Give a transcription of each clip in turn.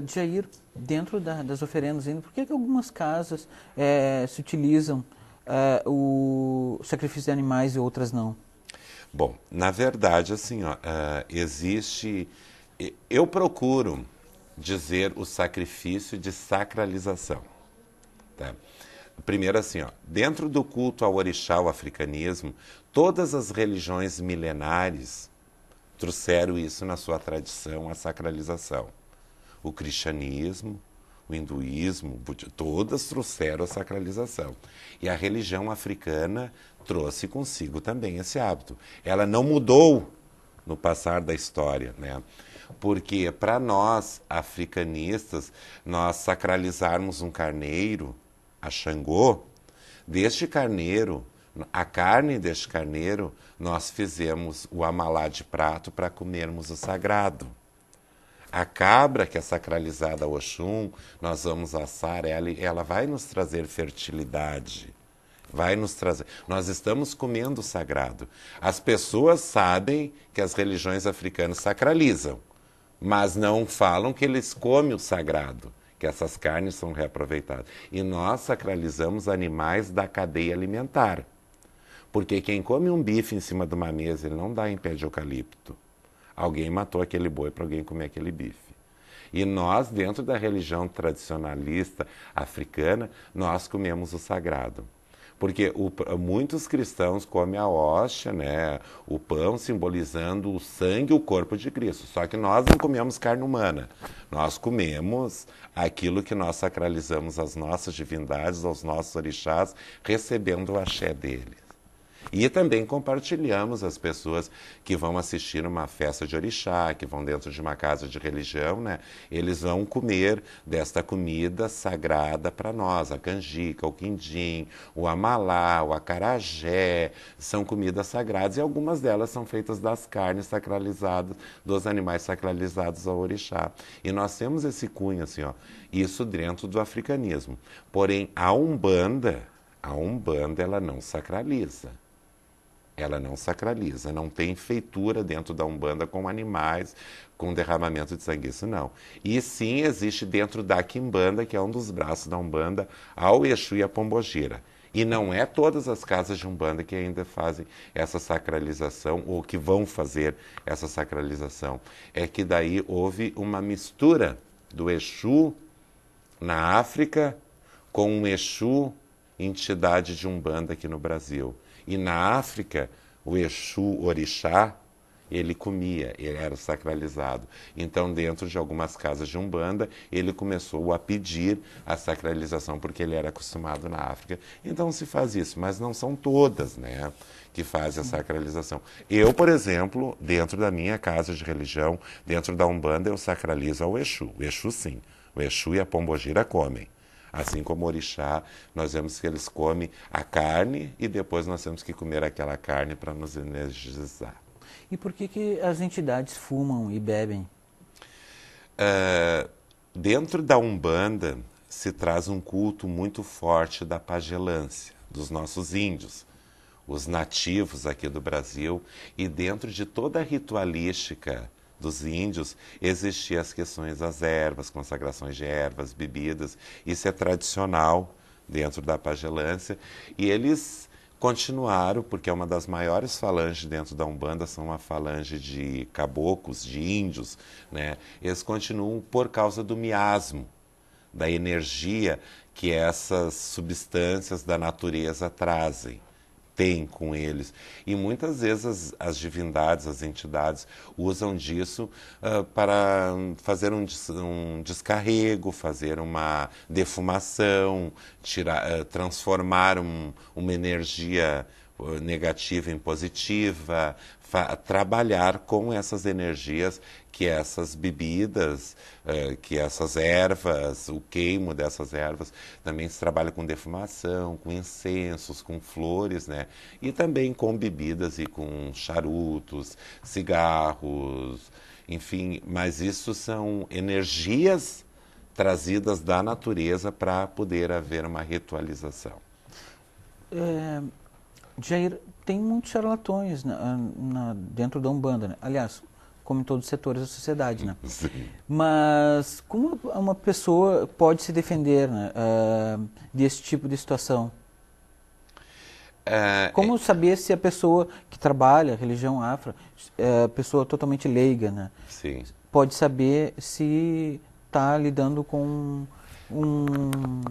Jair, dentro das oferendas ainda, por que algumas casas se utilizam o sacrifício de animais e outras não? Bom, na verdade, assim, ó, existe. Eu procuro dizer o sacrifício de sacralização. Tá? Primeiro, assim, ó, dentro do culto ao orixá, o africanismo, todas as religiões milenares trouxeram isso na sua tradição, a sacralização. O cristianismo, o hinduísmo, o budismo, todas trouxeram a sacralização. E a religião africana trouxe consigo também esse hábito. Ela não mudou no passar da história, né? Porque para nós, africanistas, nós sacralizarmos um carneiro a Xangô, deste carneiro, a carne deste carneiro, nós fizemos o amalá de prato para comermos o sagrado. A cabra que é sacralizada a Oxum, nós vamos assar ela e ela vai nos trazer fertilidade. Vai nos trazer. Nós estamos comendo o sagrado. As pessoas sabem que as religiões africanas sacralizam, mas não falam que eles comem o sagrado, que essas carnes são reaproveitadas. E nós sacralizamos animais da cadeia alimentar. Porque quem come um bife em cima de uma mesa, ele não dá em pé de eucalipto. Alguém matou aquele boi para alguém comer aquele bife. E nós, dentro da religião tradicionalista africana, nós comemos o sagrado. Porque muitos cristãos comem a hóstia, né, o pão simbolizando o sangue e o corpo de Cristo. Só que nós não comemos carne humana. Nós comemos aquilo que nós sacralizamos às nossas divindades, aos nossos orixás, recebendo o axé deles. E também compartilhamos as pessoas que vão assistir uma festa de orixá, que vão dentro de uma casa de religião, né? Eles vão comer desta comida sagrada para nós, a canjica, o quindim, o amalá, o acarajé, são comidas sagradas e algumas delas são feitas das carnes sacralizadas, dos animais sacralizados ao orixá. E nós temos esse cunho, assim, ó, isso dentro do africanismo. Porém, a Umbanda ela não sacraliza. Ela não sacraliza, não tem feitura dentro da Umbanda com animais, com derramamento de sangue, isso não. E sim existe dentro da Quimbanda, que é um dos braços da Umbanda, ao Exu e a Pombogira. E não é todas as casas de Umbanda que ainda fazem essa sacralização, ou que vão fazer essa sacralização. É que daí houve uma mistura do Exu na África com um Exu, entidade de Umbanda aqui no Brasil. E na África, o Exu Orixá, ele comia, ele era sacralizado. Então, dentro de algumas casas de Umbanda, ele começou a pedir a sacralização, porque ele era acostumado na África. Então, se faz isso, mas não são todas, né, que fazem a sacralização. Eu, por exemplo, dentro da minha casa de religião, dentro da Umbanda, eu sacralizo ao Exu. O Exu, sim. O Exu e a Pombogira comem. Assim como o orixá, nós vemos que eles comem a carne e depois nós temos que comer aquela carne para nos energizar. E por que as entidades fumam e bebem? Dentro da Umbanda se traz um culto muito forte da pagelância, dos nossos índios, os nativos aqui do Brasil, e dentro de toda a ritualística dos índios, existiam as questões das ervas, consagrações de ervas, bebidas. Isso é tradicional dentro da pagelância. E eles continuaram, porque é uma das maiores falanges dentro da Umbanda, são uma falange de caboclos, de índios, né? Eles continuam por causa do miasmo, da energia que essas substâncias da natureza trazem. Tem com eles. E muitas vezes as divindades, as entidades, usam disso para fazer um descarrego, fazer uma defumação, transformar uma energia negativa em positiva, trabalhar com essas energias que essas bebidas, que essas ervas, o queimo dessas ervas, também se trabalha com defumação, com incensos, com flores, né? E também com bebidas e com charutos, cigarros, enfim, mas isso são energias trazidas da natureza para poder haver uma ritualização. Jair, tem muitos charlatões dentro da Umbanda, né? Aliás, como em todos os setores da sociedade, né? Sim. Mas como uma pessoa pode se defender, né, desse tipo de situação? Como saber se a pessoa que trabalha religião afro, pessoa totalmente leiga, né, Sim. pode saber se está lidando com um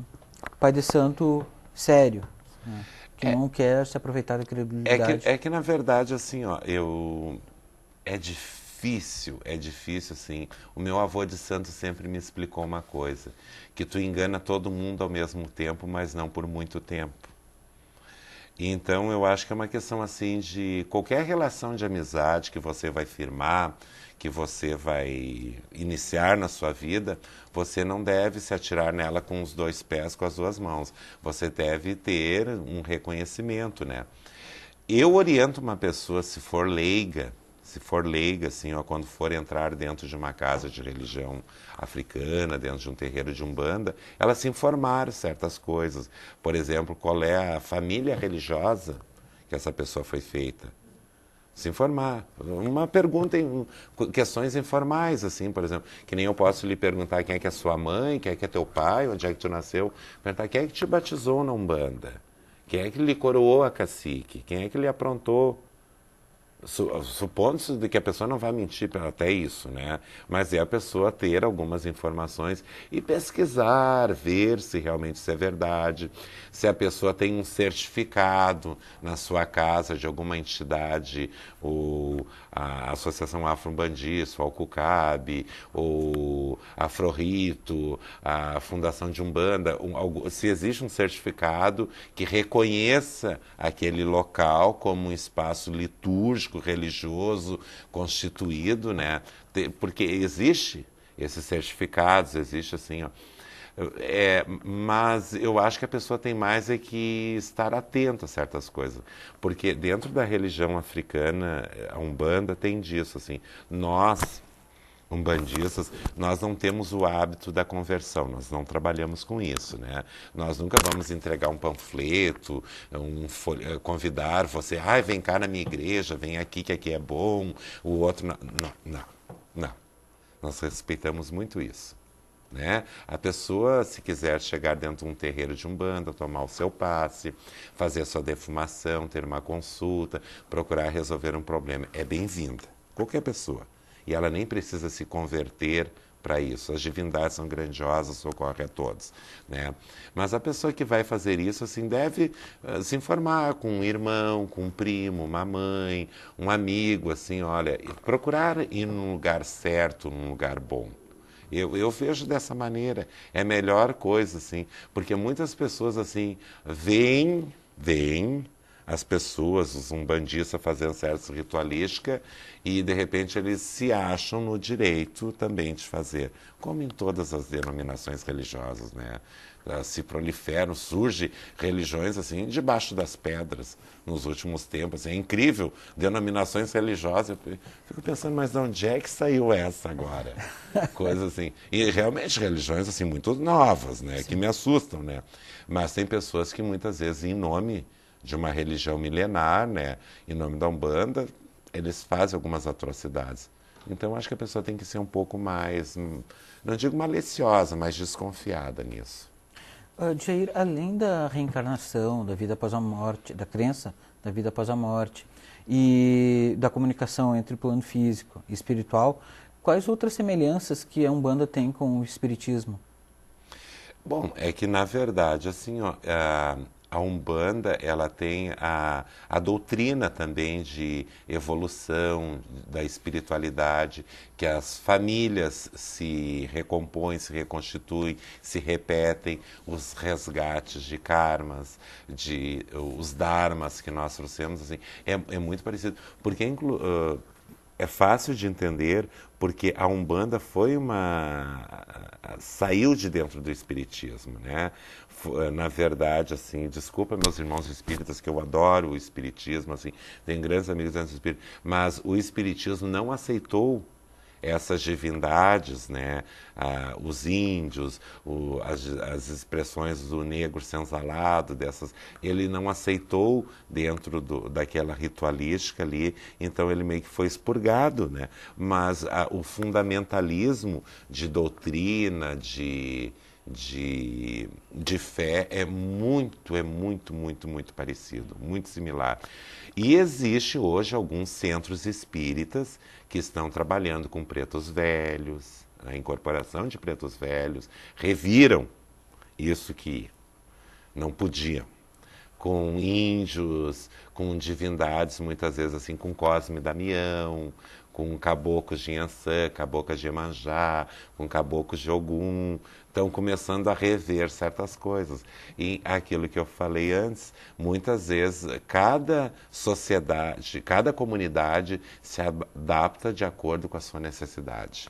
pai de santo sério, né, que não quer se aproveitar da credibilidade? É que na verdade, assim, ó, é difícil, assim. O meu avô de santo sempre me explicou uma coisa, que tu engana todo mundo ao mesmo tempo, mas não por muito tempo. Então, eu acho que é uma questão assim de qualquer relação de amizade que você vai firmar, que você vai iniciar na sua vida, você não deve se atirar nela com os dois pés, com as duas mãos. Você deve ter um reconhecimento, né? Eu oriento uma pessoa, se for leiga, assim, ó, quando for entrar dentro de uma casa de religião africana, dentro de um terreiro de umbanda, ela se informar certas coisas. Por exemplo, qual é a família religiosa que essa pessoa foi feita. Se informar. Uma pergunta, questões informais, assim, por exemplo, que nem eu posso lhe perguntar quem é que é sua mãe, quem é que é teu pai, onde é que tu nasceu, perguntar quem é que te batizou na umbanda, quem é que lhe coroou a cacique, quem é que lhe aprontou. Supondo-se de que a pessoa não vai mentir até isso, né? Mas é a pessoa ter algumas informações e pesquisar, ver se realmente isso é verdade, se a pessoa tem um certificado na sua casa de alguma entidade, ou a Associação Afro-Umbandista, o Alcucabe, ou a Afrorrito, a Fundação de Umbanda, se existe um certificado que reconheça aquele local como um espaço litúrgico, religioso, constituído, né? Porque existe esses certificados, existe assim, ó. Mas eu acho que a pessoa tem mais é que estar atenta a certas coisas, porque dentro da religião africana, a Umbanda tem disso, assim, nós umbandistas, nós não temos o hábito da conversão, nós não trabalhamos com isso, né? Nós nunca vamos entregar um panfleto, convidar você, vem cá na minha igreja, vem aqui que aqui é bom, o outro não. Nós respeitamos muito isso. Né? A pessoa, se quiser chegar dentro de um terreiro de umbanda, tomar o seu passe, fazer a sua defumação, ter uma consulta, procurar resolver um problema, é bem-vinda. Qualquer pessoa. E ela nem precisa se converter para isso. As divindades são grandiosas, socorre a todos, né? Mas a pessoa que vai fazer isso, assim, deve se informar com um irmão, com um primo, uma mãe, um amigo, assim, olha, procurar ir num lugar certo, num lugar bom. Eu vejo dessa maneira, é a melhor coisa, assim, porque muitas pessoas, assim, veem as pessoas, os umbandistas fazendo certa ritualística e, de repente, eles se acham no direito também de fazer, como em todas as denominações religiosas, né? Se proliferam, surgem religiões assim debaixo das pedras nos últimos tempos. É incrível, denominações religiosas. Eu fico pensando, mas de onde é que saiu essa agora? Coisa assim. E realmente religiões assim muito novas, né? Que me assustam, né? Mas tem pessoas que muitas vezes, em nome de uma religião milenar, né? Em nome da Umbanda, eles fazem algumas atrocidades. Então acho que a pessoa tem que ser um pouco mais, não digo maliciosa, mas desconfiada nisso. Jair, além da reencarnação, da vida após a morte, da crença da vida após a morte e da comunicação entre o plano físico e espiritual, quais outras semelhanças que a Umbanda tem com o Espiritismo? Bom, é que na verdade, assim, ó, a Umbanda, ela tem a doutrina também de evolução da espiritualidade, que as famílias se recompõem, se reconstituem, se repetem, os resgates de karmas, os dharmas que nós trouxemos, assim, é muito parecido. Porque é fácil de entender porque a Umbanda saiu de dentro do Espiritismo, né? Na verdade, assim, desculpa meus irmãos espíritas, que eu adoro o Espiritismo, assim, tenho grandes amigos dentro do Espiritismo, mas o Espiritismo não aceitou essas divindades, né, os índios, as expressões do negro senzalado, ele não aceitou dentro daquela ritualística ali, então ele meio que foi expurgado, né? Mas o fundamentalismo de doutrina, de fé é muito parecido, muito similar. E existe hoje alguns centros espíritas que estão trabalhando com pretos velhos, a incorporação de pretos velhos, reviram isso que não podiam, com índios, com divindades, muitas vezes assim, com Cosme e Damião, com caboclos de Iansã, caboclas de Iemanjá, com caboclos de Ogum. Estão começando a rever certas coisas. E aquilo que eu falei antes, muitas vezes cada sociedade, cada comunidade se adapta de acordo com a sua necessidade.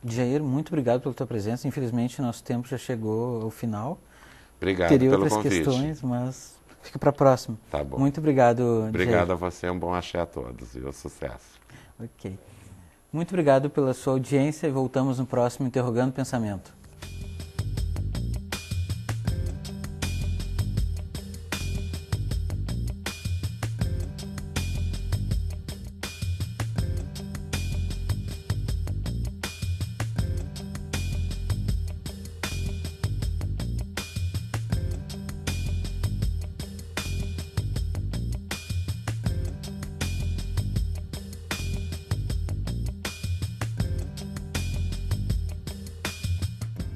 Jair, muito obrigado pela tua presença. Infelizmente, nosso tempo já chegou ao final. Obrigado Teria pelo outras convite. questões, mas fica para a próxima. Tá bom. Muito obrigado, Obrigado Jair. a você, um bom axé a todos, viu? Sucesso. Ok. Muito obrigado pela sua audiência e voltamos no próximo Interrogando Pensamento.